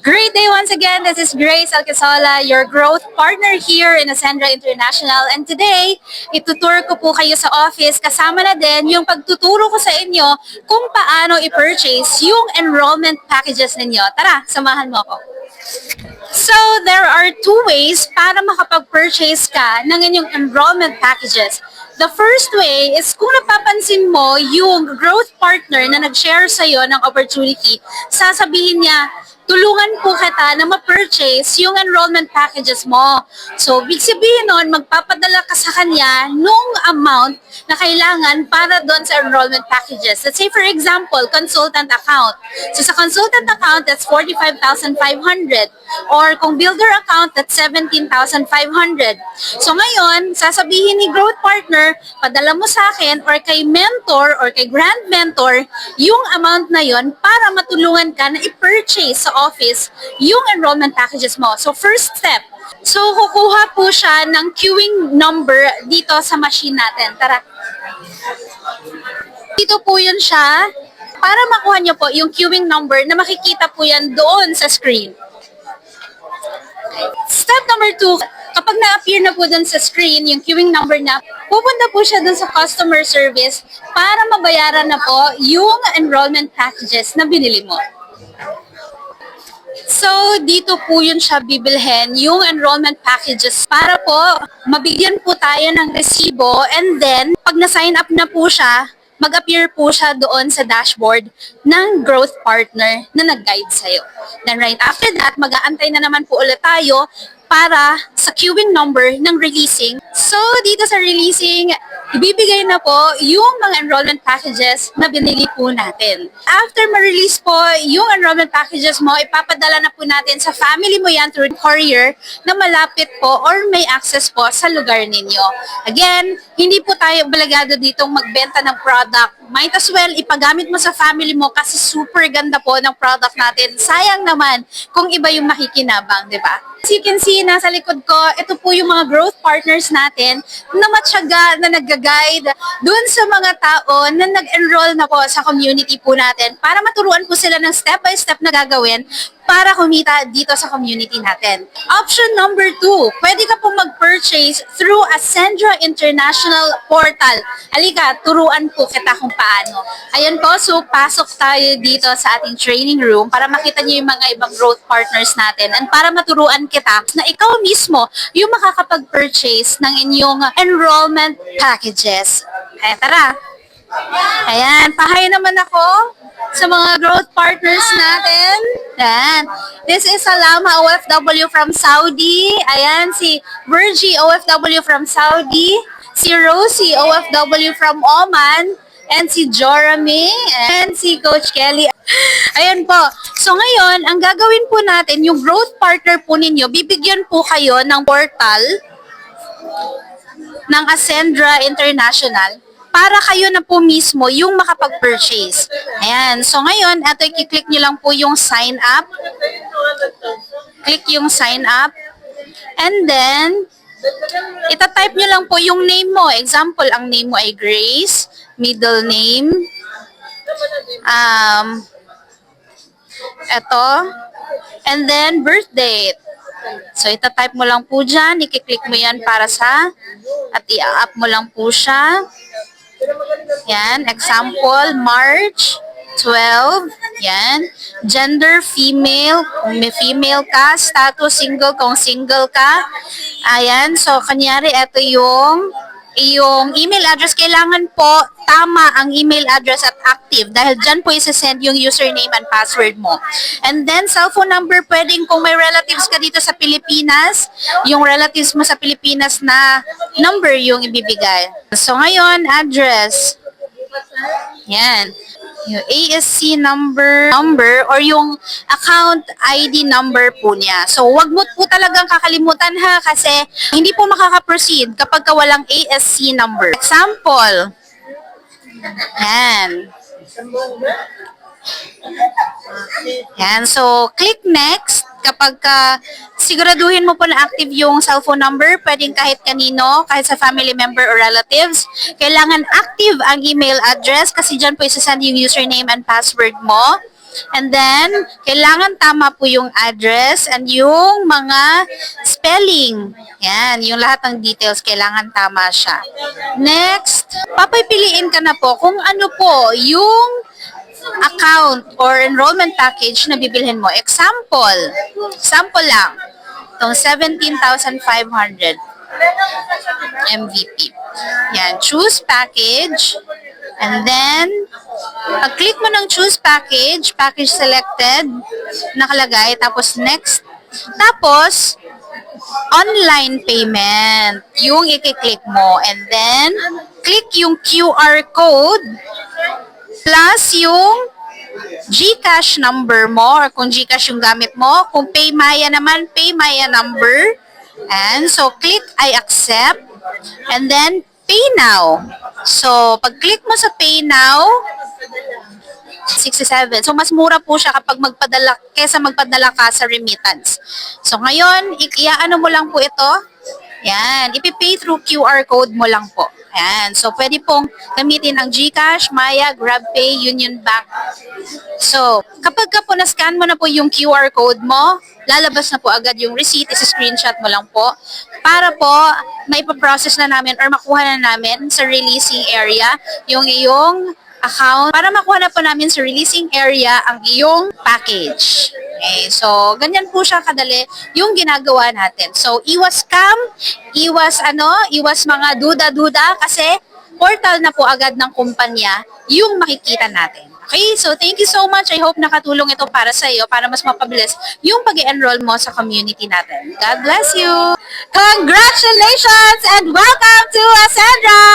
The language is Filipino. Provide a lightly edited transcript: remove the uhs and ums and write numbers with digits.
Great day once again. This is Grace Alcasola, your growth partner here in Ascendra International. And today, itutur ko po kayo sa office. Kasama na din yung pagtuturo ko sa inyo kung paano i-purchase yung enrollment packages ninyo. Tara, samahan mo ako. So, there are two ways para makapag-purchase ka ng inyong enrollment packages. The first way is kung napapansin mo yung growth partner na nag-share sa'yo ng opportunity, sasabihin niya, tulungan po kita na ma-purchase yung enrollment packages mo. So, big sabihin nun, magpapadala ka sa kanya nung amount na kailangan para doon sa enrollment packages. Let's say, for example, consultant account. So, sa consultant account, that's 45,500. Or kung builder account, that's 17,500. So, ngayon, sasabihin ni growth partner, padala mo sa akin or kay mentor or kay grand mentor yung amount na yon para matulungan ka na i-purchase sa office yung enrollment packages mo. So, first step. So, kukuha po siya ng queuing number dito sa machine natin. Tara. Dito po yun siya. Para makuha nyo po yung queuing number na makikita po yan doon sa screen. Step number 2, kapag na-appear na po dun sa screen, yung queuing number na, pupunta po siya dun sa customer service para mabayaran na po yung enrollment packages na binili mo. So, dito po yun siya bibilhin, yung enrollment packages para po mabigyan po tayo ng resibo and then, pag na-sign up na po siya, mag-appear po siya doon sa dashboard ng growth partner na nag-guide sa'yo. Then right after that, mag-aantay na naman po ulit tayo para sa queuing number ng releasing. So, dito sa releasing, ibibigay na po yung mga enrollment packages na binili po natin. After ma-release po yung enrollment packages mo, ipapadala na po natin sa family mo yan through courier na malapit po or may access po sa lugar ninyo. Again, hindi po tayo obligado ditong magbenta ng product. Might as well ipagamit mo sa family mo kasi super ganda po ng product natin. Sayang naman kung iba yung makikinabang, di ba? As you can see, nasa likod ko, ito po yung mga growth partners natin na matyaga na nag-guide dun sa mga tao na nag-enroll na po sa community po natin para maturuan po sila ng step-by-step na gagawin para kumita dito sa community natin. Option number 2, pwede ka po mag-purchase through Ascendra International Portal. Halika, turuan po kita kung paano. Ayan po, so pasok tayo dito sa ating training room para makita niyo yung mga ibang growth partners natin and para maturuan kita na ikaw mismo yung makakapag-purchase ng inyong enrollment packages. Kaya tara! Ayan, pahay naman ako sa mga growth partners natin. Ayan. This is Salama OFW from Saudi. Ayan, si Virgie OFW from Saudi. Si Rosie OFW from Oman. And si Jorami. And si Coach Kelly. Ayan po. So ngayon, ang gagawin po natin, yung growth partner po ninyo, bibigyan po kayo ng portal ng Ascendra International para kayo na po mismo yung makapag-purchase. Ayan. So ngayon, ito i-click nyo lang po yung sign up. Click yung sign up. And then, itatype nyo lang po yung name mo. Example, ang name mo ay Grace. Middle name. Ito. And then, birth date. So, itatype mo lang po dyan. I-click mo yan para sa at i-up mo lang po siya. Yan, example, March 12. Yan. Gender, female. Kung may female ka. Status, single. Kung single ka. Ayan. So, kanyari, ito yung email address. Kailangan po tama ang email address at active dahil dyan po isa-send yung username and password mo. And then, cellphone number, pwedeng kung may relatives ka dito sa Pilipinas, yung relatives mo sa Pilipinas na number yung ibibigay. So, ngayon, address. Yan. Yung ASC number or yung account ID number po niya. So, wag mo po talagang kakalimutan ha kasi hindi po makaka-proceed kapag walang ASC number. Example. Yan. Yan. So, click next. Kapag siguraduhin mo po na active yung cellphone number, pwedeng kahit kanino, kahit sa family member or relatives. Kailangan active ang email address kasi dyan po isasend yung username and password mo. And then, kailangan tama po yung address and yung mga spelling. Yan, yung lahat ng details, kailangan tama siya. Next, papipiliin ka na po kung ano po yung account or enrollment package na bibilhin mo. Example lang, itong 17,500 MVP. Yan, choose package. And then, pag-click mo ng choose package, package selected, nakalagay, tapos next. Tapos, online payment, yung i-click mo. And then, click yung QR code plus yung GCash number mo or kung GCash yung gamit mo. Kung PayMaya naman, PayMaya number. And so, click I accept. And then, Pay Now. So, pag-click mo sa Pay Now, 67. So, mas mura po siya kapag kesa magpadala ka sa remittance. So, ngayon, iaano mo lang po ito. Yan. Ipipay through QR code mo lang po. Yan. So, pwede pong gamitin ang GCash, Maya, GrabPay, Union Bank. So, kapag ka po na-scan mo na po yung QR code mo, lalabas na po agad yung receipt, screenshot mo lang po para po maipaprocess na namin or makuha na namin sa releasing area yung iyong account para makuha na po namin sa releasing area ang iyong package. Okay, so ganyan po siya kadali yung ginagawa natin. So iwas scam, iwas mga duda-duda kasi portal na po agad ng kumpanya yung makikita natin. Okay, so thank you so much. I hope nakatulong ito para sa iyo para mas mapabilis yung pag-enroll mo sa community natin. God bless you! Congratulations and welcome to Ascendra!